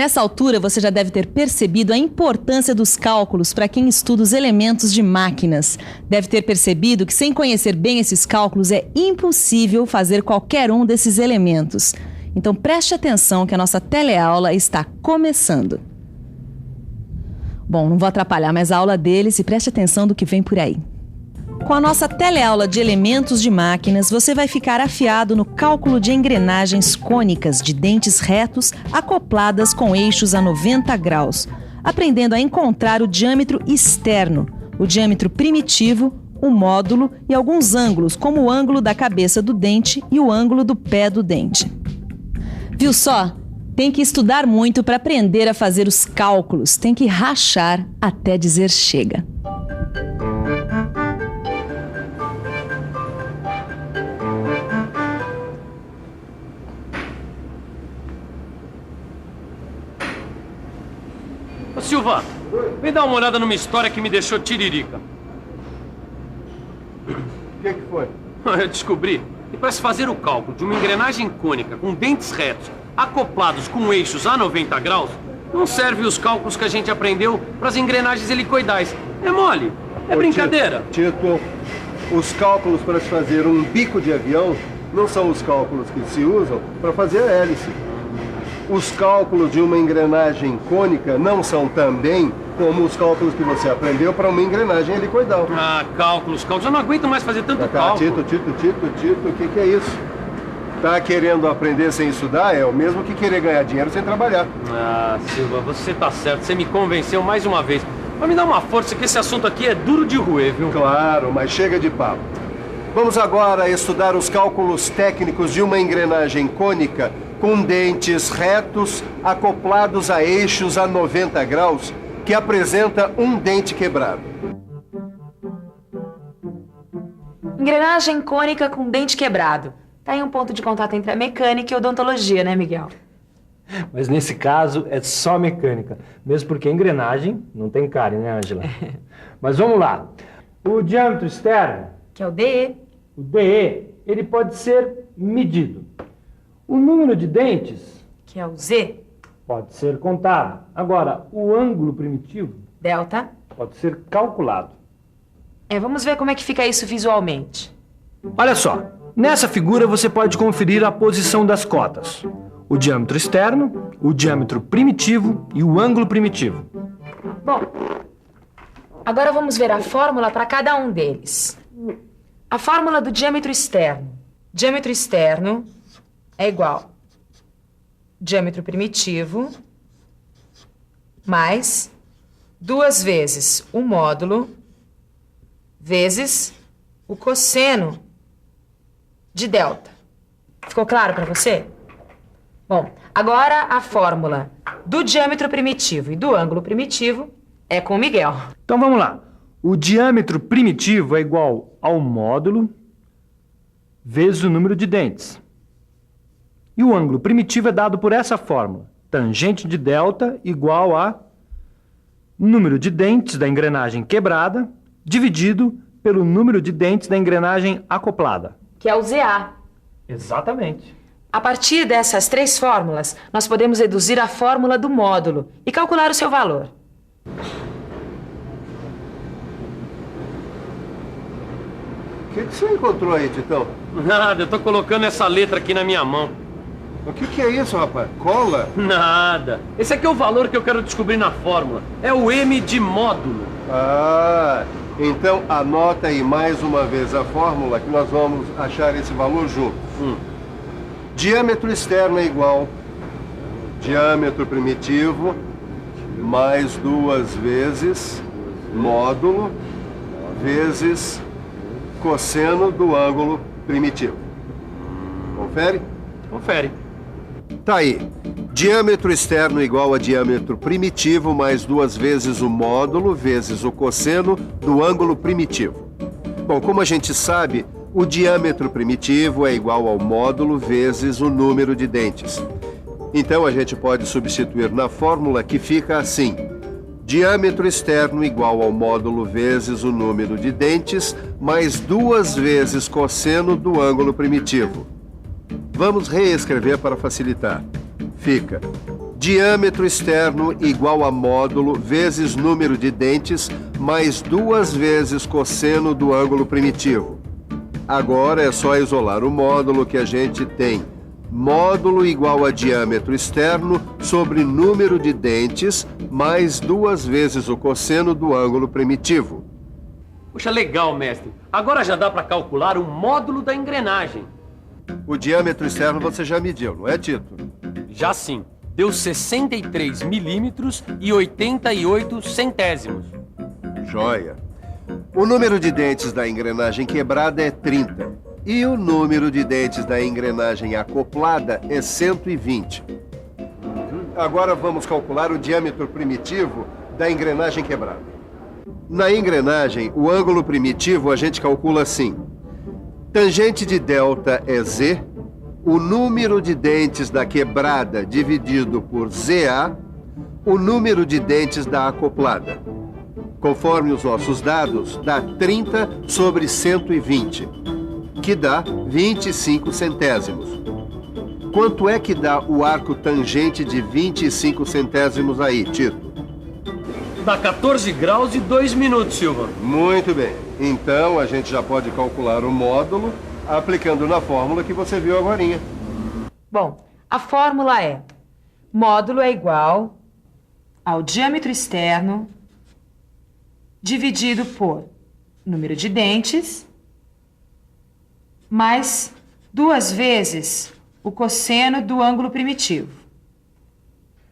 Nessa altura, você já deve ter percebido a importância dos cálculos para quem estuda os elementos de máquinas. Deve ter percebido que, sem conhecer bem esses cálculos, é impossível fazer qualquer um desses elementos. Então, preste atenção que a nossa teleaula está começando. Bom, não vou atrapalhar mais a aula deles e preste atenção do que vem por aí. Com a nossa teleaula de elementos de máquinas, você vai ficar afiado no cálculo de engrenagens cônicas de dentes retos acopladas com eixos a 90 graus, aprendendo a encontrar o diâmetro externo, o diâmetro primitivo, o módulo e alguns ângulos, como o ângulo da cabeça do dente e o ângulo do pé do dente. Viu só? Tem que estudar muito para aprender a fazer os cálculos, tem que rachar até dizer chega. Ô Silva, vem dar uma olhada numa história que me deixou tiririca. O que foi? Eu descobri que para se fazer o cálculo de uma engrenagem cônica com dentes retos acoplados com eixos a 90 graus, não serve os cálculos que a gente aprendeu para as engrenagens helicoidais. É mole, é brincadeira. Tito, os cálculos para se fazer um bico de avião não são os cálculos que se usam para fazer a hélice. Os cálculos de uma engrenagem cônica não são também como os cálculos que você aprendeu para uma engrenagem helicoidal. Ah, cálculos. Eu não aguento mais fazer tanto cálculo. Tito, o que é isso? Tá querendo aprender sem estudar é o mesmo que querer ganhar dinheiro sem trabalhar. Ah, Silva, você tá certo. Você me convenceu mais uma vez. Mas me dá uma força que esse assunto aqui é duro de roer, viu? Claro, mas chega de papo. Vamos agora estudar os cálculos técnicos de uma engrenagem cônica com dentes retos acoplados a eixos a 90 graus que apresenta um dente quebrado. Engrenagem cônica com dente quebrado. Tá aí um ponto de contato entre a mecânica e a odontologia, né, Miguel? Mas nesse caso é só mecânica, mesmo porque a engrenagem não tem cárie, né, Ângela? Mas vamos lá. O diâmetro externo, Que é o DE. o DE, ele pode ser medido. O número de dentes Que é o Z. pode ser contado. Agora, o ângulo primitivo Delta. pode ser calculado. Vamos ver como é que fica isso visualmente. Olha só, nessa figura você pode conferir a posição das cotas. O diâmetro externo, o diâmetro primitivo e o ângulo primitivo. Bom, agora vamos ver a fórmula para cada um deles. A fórmula do diâmetro externo. Diâmetro externo é igual diâmetro primitivo mais 2 vezes o módulo vezes o cosseno de delta. Ficou claro para você? Bom, agora a fórmula do diâmetro primitivo e do ângulo primitivo é com o Miguel. Então vamos lá. O diâmetro primitivo é igual ao módulo vezes o número de dentes. E o ângulo primitivo é dado por essa fórmula. Tangente de delta igual a número de dentes da engrenagem quebrada dividido pelo número de dentes da engrenagem acoplada. Que é o ZA. Exatamente. A partir dessas 3 fórmulas, nós podemos deduzir a fórmula do módulo e calcular o seu valor. O que você encontrou aí, Titão? Nada, eu tô colocando essa letra aqui na minha mão. O que é isso, rapaz? Cola? Nada. Esse aqui é o valor que eu quero descobrir na fórmula. É o M de módulo. Ah, então anota aí mais uma vez a fórmula que nós vamos achar esse valor junto. Diâmetro externo é igual diâmetro primitivo mais 2 vezes módulo vezes cosseno do ângulo primitivo. Confere? Confere. Tá aí. Diâmetro externo igual a diâmetro primitivo mais 2 vezes o módulo vezes o cosseno do ângulo primitivo. Bom, como a gente sabe, o diâmetro primitivo é igual ao módulo vezes o número de dentes. Então a gente pode substituir na fórmula que fica assim: diâmetro externo igual ao módulo vezes o número de dentes mais 2 vezes cosseno do ângulo primitivo. Vamos reescrever para facilitar. Fica Diâmetro externo igual a módulo vezes número de dentes mais 2 vezes cosseno do ângulo primitivo. Agora é só isolar o módulo que a gente tem. Módulo igual a diâmetro externo sobre número de dentes mais 2 vezes o cosseno do ângulo primitivo. Puxa, legal, mestre. Agora já dá para calcular o módulo da engrenagem. O diâmetro externo você já mediu, não é, Tito? Já sim. Deu 63 milímetros e 88 centésimos. Joia. O número de dentes da engrenagem quebrada é 30. E o número de dentes da engrenagem acoplada é 120. Agora vamos calcular o diâmetro primitivo da engrenagem quebrada. Na engrenagem, o ângulo primitivo a gente calcula assim. Tangente de delta é Z, o número de dentes da quebrada dividido por ZA, o número de dentes da acoplada. Conforme os nossos dados, dá 30 sobre 120, que dá 25 centésimos. Quanto é que dá o arco tangente de 25 centésimos aí, Tito? Dá 14 graus e 2 minutos, Silva. Muito bem. Então, a gente já pode calcular o módulo aplicando na fórmula que você viu agorinha. Bom, a fórmula é: módulo é igual ao diâmetro externo dividido por número de dentes mais 2 vezes o cosseno do ângulo primitivo.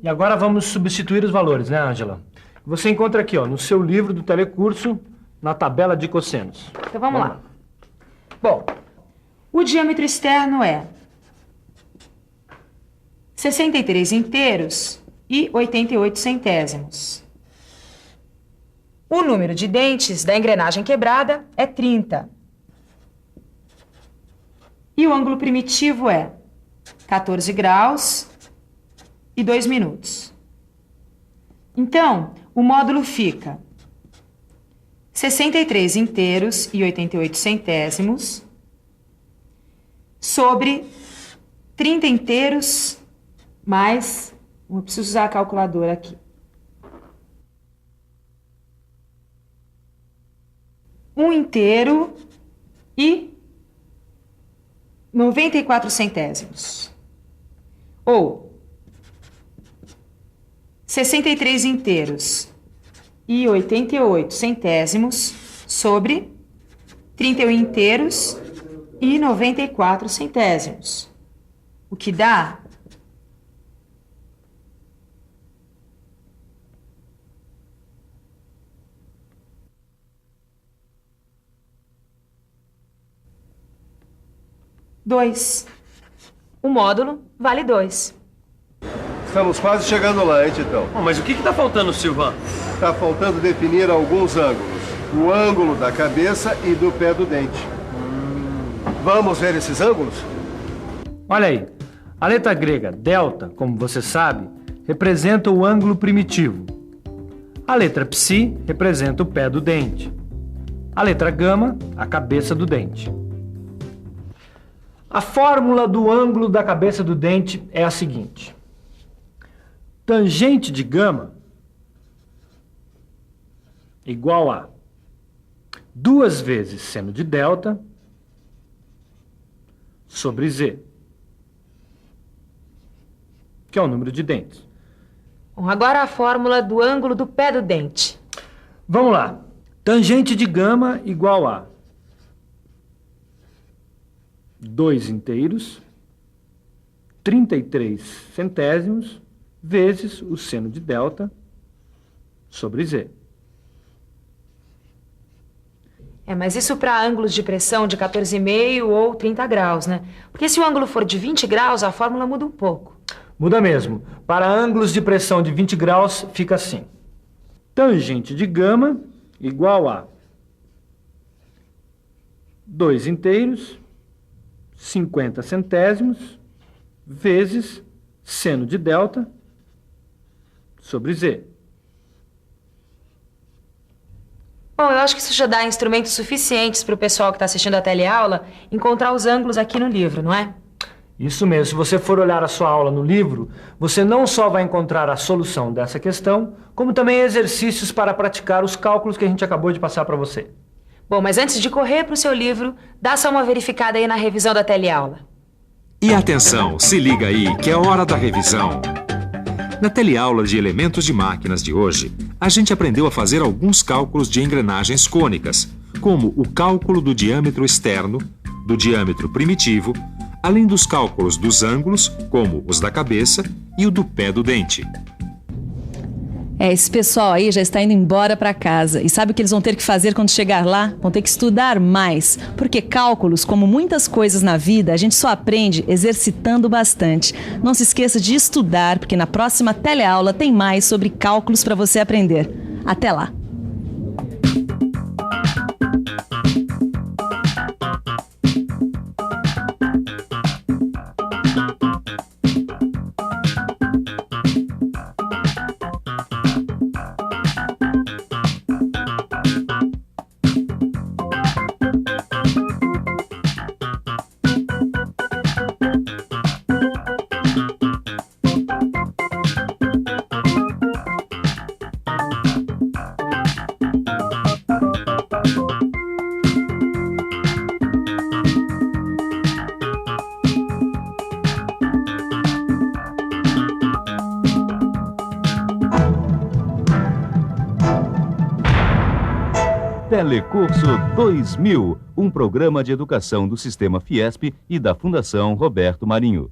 E agora vamos substituir os valores, né, Ângela? Você encontra aqui, ó, no seu livro do telecurso, na tabela de cossenos. Então vamos lá. Bom, o diâmetro externo é 63 inteiros e 88 centésimos. O número de dentes da engrenagem quebrada é 30. E o ângulo primitivo é 14 graus e 2 minutos. Então, o módulo fica 63 inteiros e 88 centésimos sobre 30 inteiros mais... Eu preciso usar a calculadora aqui. 1 inteiro e 94 centésimos. Ou 63 inteiros e 88 centésimos sobre 31 inteiros e 94 centésimos. O que dá 2. O módulo vale 2. Estamos quase chegando lá, hein, Titão? Oh, mas o que tá faltando, Silva? Está faltando definir alguns ângulos. O ângulo da cabeça e do pé do dente. Vamos ver esses ângulos? Olha aí, a letra grega delta, como você sabe, representa o ângulo primitivo. A letra psi representa o pé do dente. A letra gama, a cabeça do dente. A fórmula do ângulo da cabeça do dente é a seguinte. Tangente de gama igual a 2 vezes seno de delta sobre Z, que é o número de dentes. Bom, agora a fórmula do ângulo do pé do dente. Vamos lá. Tangente de gama igual a 2 inteiros, 33 centésimos, vezes o seno de delta sobre Z. Mas isso para ângulos de pressão de 14,5 ou 30 graus, né? Porque se o ângulo for de 20 graus, a fórmula muda um pouco. Muda mesmo. Para ângulos de pressão de 20 graus, fica assim. Tangente de gama igual a 2 inteiros, 50 centésimos, vezes seno de delta sobre Z. Bom, eu acho que isso já dá instrumentos suficientes para o pessoal que está assistindo a teleaula encontrar os ângulos aqui no livro, não é? Isso mesmo. Se você for olhar a sua aula no livro, você não só vai encontrar a solução dessa questão, como também exercícios para praticar os cálculos que a gente acabou de passar para você. Bom, mas antes de correr para o seu livro, dá só uma verificada aí na revisão da teleaula. E atenção, se liga aí que é hora da revisão. Na teleaula de elementos de máquinas de hoje, a gente aprendeu a fazer alguns cálculos de engrenagens cônicas, como o cálculo do diâmetro externo, do diâmetro primitivo, além dos cálculos dos ângulos, como os da cabeça e o do pé do dente. Esse pessoal aí já está indo embora para casa. E sabe o que eles vão ter que fazer quando chegar lá? Vão ter que estudar mais. Porque cálculos, como muitas coisas na vida, a gente só aprende exercitando bastante. Não se esqueça de estudar, porque na próxima teleaula tem mais sobre cálculos para você aprender. Até lá! Telecurso 2000, um programa de educação do Sistema Fiesp e da Fundação Roberto Marinho.